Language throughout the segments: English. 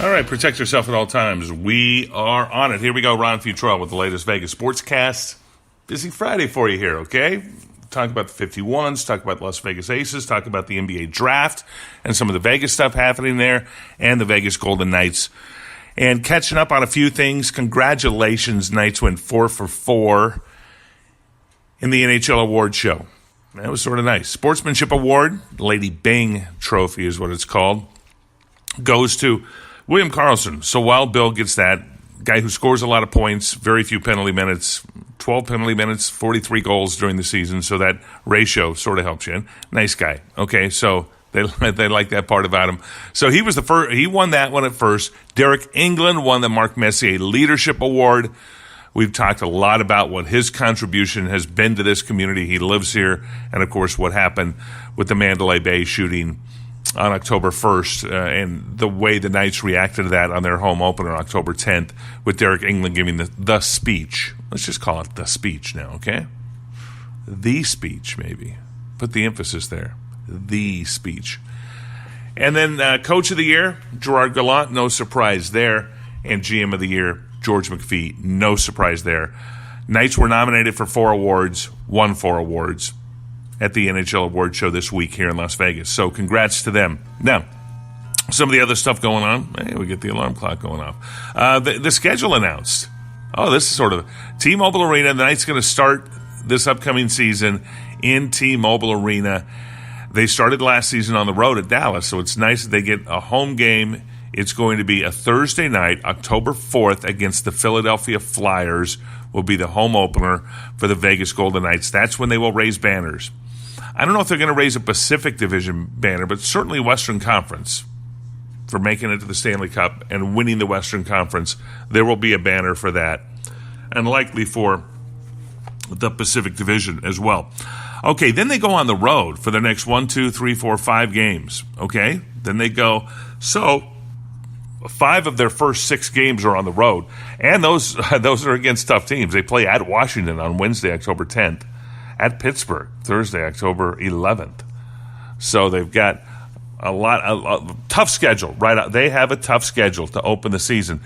All right, protect yourself at all times. We are on it. Here we go, Ron Futrell with the latest Vegas Sportscast. Busy Friday for you here, okay? Talk about the 51s, talk about Las Vegas Aces, talk about the NBA draft and some of the Vegas stuff happening there, and the Vegas Golden Knights. And catching up on a few things. Congratulations, Knights went 4 for 4 in the NHL award show. That was sort of nice. Sportsmanship Award, Lady Bing Trophy is what it's called, goes to William Karlsson. So while Bill gets that, guy who scores a lot of points, very few penalty minutes, 12 penalty minutes, 43 goals during the season, so that ratio sort of helps you. Nice guy. Okay, so they like that part about him. So he was the first. He won that one at first. Derek England won the Mark Messier Leadership Award. We've talked a lot about what his contribution has been to this community. He lives here, and of course what happened with the Mandalay Bay shooting on October 1st, and the way the Knights reacted to that on their home opener on October 10th, with Derek England giving the speech. Let's just call it the speech now, okay? The speech, maybe. Put the emphasis there. The speech. And then Coach of the Year, Gerard Gallant, no surprise there. And GM of the Year, George McPhee, no surprise there. Knights were nominated for 4 awards, won 4 awards at the NHL Award Show this week here in Las Vegas. So congrats to them. Now, some of the other stuff going on. Hey, we get the alarm clock going off. The schedule announced. Oh, this is sort of T-Mobile Arena. The Knights going to start this upcoming season in T-Mobile Arena. They started last season on the road at Dallas, so it's nice that they get a home game. It's going to be a Thursday night, October 4th, against the Philadelphia Flyers. Will be the home opener for the Vegas Golden Knights. That's when they will raise banners. I don't know if they're going to raise a Pacific Division banner, but certainly Western Conference for making it to the Stanley Cup and winning the Western Conference. There will be a banner for that, and likely for the Pacific Division as well. Okay, then they go on the road for the next 1, 2, 3, 4, 5 games. Okay, then they go. So 5 of their first 6 games are on the road, and those are against tough teams. They play at Washington on Wednesday, October 10th. At Pittsburgh, Thursday, October 11th. So they've got a tough schedule right out. They have a tough schedule to open the season.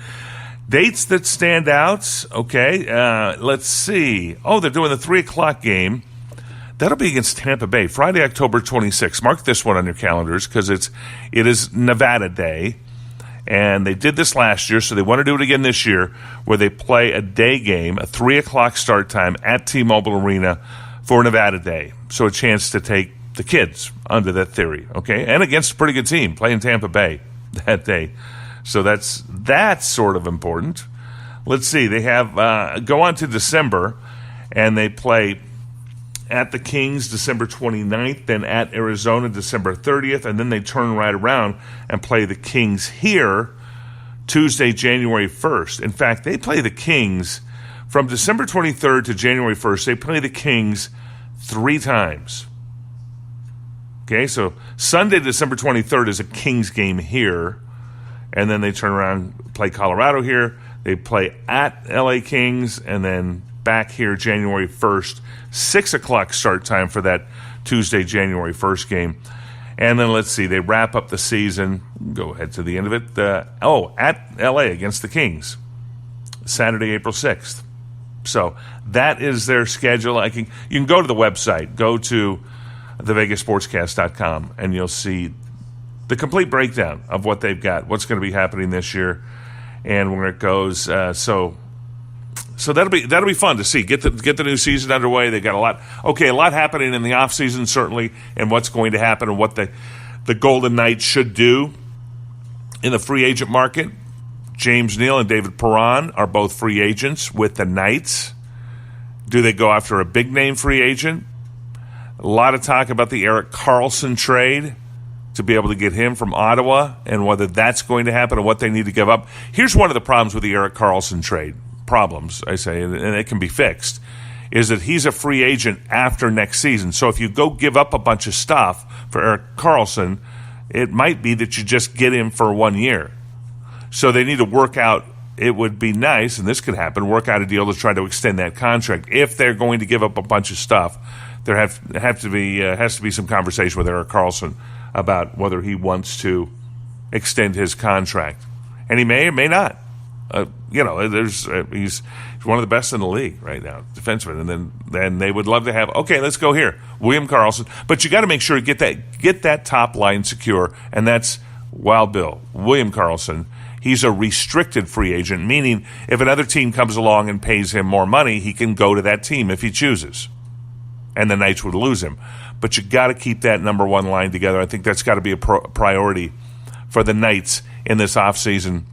Dates that stand out, okay, let's see. Oh, they're doing the 3 o'clock game. That'll be against Tampa Bay, Friday, October 26th. Mark this one on your calendars because it is Nevada Day. And they did this last year, so they want to do it again this year, where they play a day game, a 3 o'clock start time at T-Mobile Arena for Nevada Day. So a chance to take the kids under that theory, okay? And against a pretty good team, playing Tampa Bay that day. So that's sort of important. Let's see, they have go on to December, and they play at the Kings December 29th, then at Arizona December 30th, and then they turn right around and play the Kings here Tuesday, January 1st. In fact, they play the Kings from December 23rd to January 1st. They play the Kings 3 times. Okay, so Sunday, December 23rd is a Kings game here, and then they turn around, play Colorado here. They play at LA Kings, and then back here January 1st, 6 o'clock start time for that Tuesday, January 1st game. And then let's see, they wrap up the season. Go ahead to the end of it. At LA against the Kings, Saturday, April 6th. So that is their schedule. You can go to the website, go to thevegasportscast.com, and you'll see the complete breakdown of what they've got, what's going to be happening this year, and where it goes. So that'll be fun to see. Get the new season underway. They got a lot happening in the off season certainly, and what's going to happen and what the Golden Knights should do in the free agent market. James Neal and David Perron are both free agents with the Knights. Do they go after a big name free agent? A lot of talk about the Erik Karlsson trade to be able to get him from Ottawa, and whether that's going to happen and what they need to give up. Here's one of the problems with the Erik Karlsson trade. Problems, I say, and it can be fixed, is that he's a free agent after next season. So if you go give up a bunch of stuff for Erik Karlsson, it might be that you just get him for 1 year. So they need to work out, it would be nice, and this could happen, work out a deal to try to extend that contract. If they're going to give up a bunch of stuff, there has to be some conversation with Erik Karlsson about whether he wants to extend his contract. and he may or may not. He's one of the best in the league right now, defenseman. And then they would love to have, okay, let's go here, William Karlsson. But you got to make sure to get that top line secure, and that's Wild Bill, William Karlsson. He's a restricted free agent, meaning if another team comes along and pays him more money, he can go to that team if he chooses. And the Knights would lose him. But you got to keep that number one line together. I think that's got to be a priority for the Knights in this offseason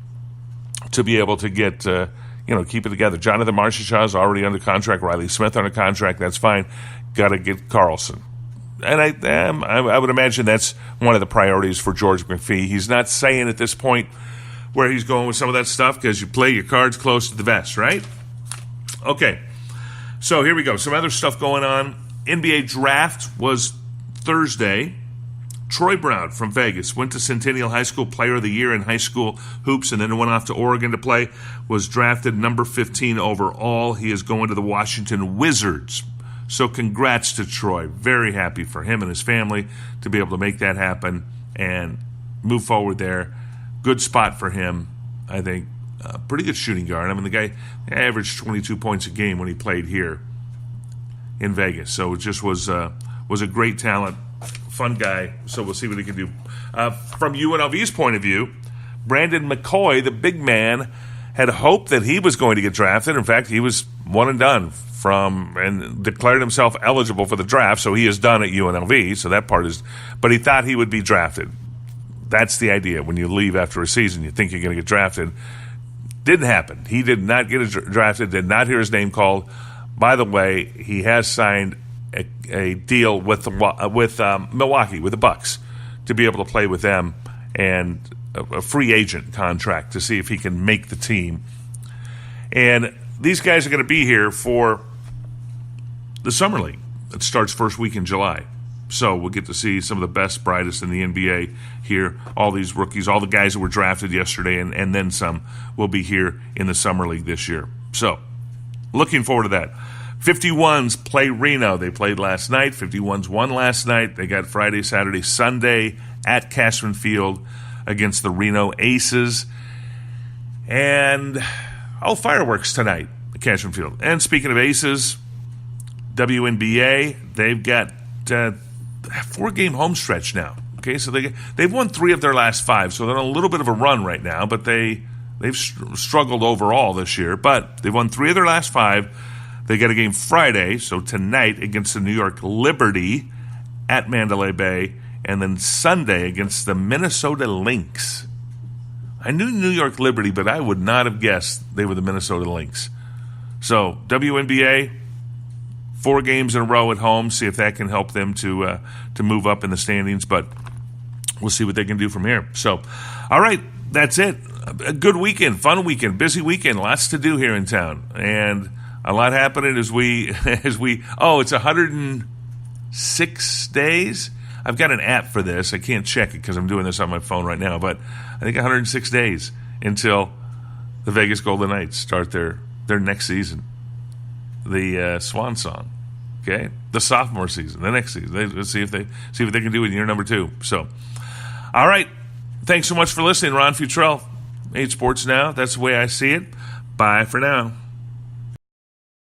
to be able to get, keep it together. Jonathan Marchessault is already under contract. Riley Smith under contract. That's fine. Got to get Karlsson. And I would imagine that's one of the priorities for George McPhee. He's not saying at this point where he's going with some of that stuff because you play your cards close to the vest, right? Okay. So here we go. Some other stuff going on. NBA draft was Thursday. Troy Brown from Vegas went to Centennial High School Player of the Year in high school hoops and then went off to Oregon to play. Was drafted number 15 overall. He is going to the Washington Wizards. So congrats to Troy. Very happy for him and his family to be able to make that happen and move forward there. Good spot for him, I think. Pretty good shooting guard. I mean, the guy averaged 22 points a game when he played here in Vegas. So it just was a great talent. Fun guy, so we'll see what he can do. From UNLV's point of view, Brandon McCoy, the big man, had hoped that he was going to get drafted. In fact, he was one and done and declared himself eligible for the draft, so he is done at UNLV, so that part is, but he thought he would be drafted. That's the idea. When you leave after a season, you think you're going to get drafted. Didn't happen. He did not get drafted, did not hear his name called. By the way, he has signed a deal with Milwaukee, with the Bucks, to be able to play with them, and a free agent contract to see if he can make the team. And these guys are going to be here for the Summer League. It starts first week in July. So we'll get to see some of the best, brightest in the NBA here. All these rookies, all the guys that were drafted yesterday and then some will be here in the Summer League this year. So looking forward to that. 51s play Reno. They played last night. 51s won last night. They got Friday, Saturday, Sunday at Cashman Field against the Reno Aces. And fireworks tonight at Cashman Field. And speaking of Aces, WNBA, they've got 4-game home stretch now. Okay, so they've won 3 of their last 5, so they're on a little bit of a run right now, but they've struggled overall this year. But they've won 3 of their last 5. They got a game Friday, so tonight against the New York Liberty at Mandalay Bay, and then Sunday against the Minnesota Lynx. I knew New York Liberty, but I would not have guessed they were the Minnesota Lynx. So WNBA, 4 games in a row at home. See if that can help them to move up in the standings, but we'll see what they can do from here. So, all right, that's it. A good weekend, fun weekend, busy weekend, lots to do here in town, and a lot happening as it's 106 days. I've got an app for this. I can't check it because I'm doing this on my phone right now, but I think 106 days until the Vegas Golden Knights start their next season, the Swan Song. Okay, the sophomore season, the next season. Let's see what they can do in year number 2. So, all right. Thanks so much for listening, Ron Futrell, 8 Sports Now. That's the way I see it. Bye for now.